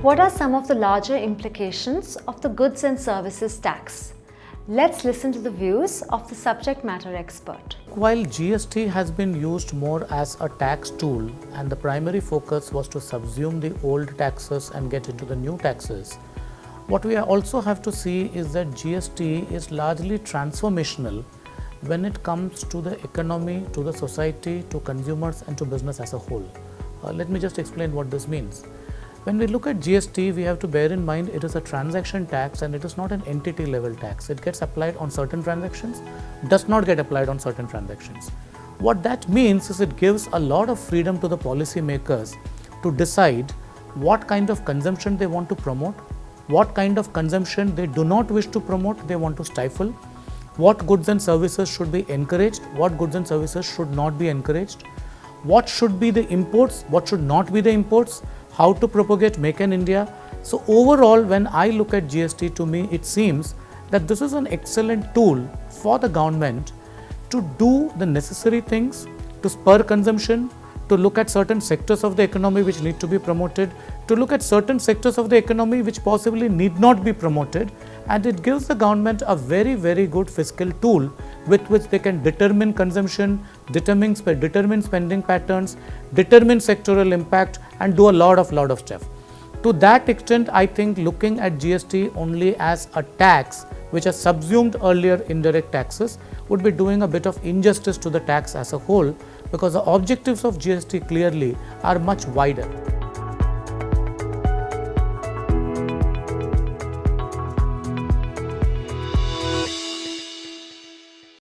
What are some of the larger implications of the goods and services tax? Let's listen to the views of the subject matter expert. While GST has been used more as a tax tool and the primary focus was to subsume the old taxes and get into the new taxes, what we also have to see is that GST is largely transformational when it comes to the economy, to the society, to consumers and to business as a whole. Let me just explain what this means. When we look at GST, we have to bear in mind it is a transaction tax and it is not an entity level tax. It gets applied on certain transactions, does not get applied on certain transactions. What that means is it gives a lot of freedom to the policy makers to decide what kind of consumption they want to promote, what kind of consumption they do not wish to promote, they want to stifle, what goods and services should be encouraged, what goods and services should not be encouraged, what should be the imports, what should not be the imports, how to propagate Make in India. So overall, when I look at GST, to me it seems that this is an excellent tool for the government to do the necessary things, to spur consumption, to look at certain sectors of the economy which need to be promoted, to look at certain sectors of the economy which possibly need not be promoted, and it gives the government a very, very good fiscal tool with which they can determine consumption, determine spending patterns, determine sectoral impact and do a lot of stuff. To that extent, I think looking at GST only as a tax which has subsumed earlier indirect taxes would be doing a bit of injustice to the tax as a whole, because the objectives of GST clearly are much wider.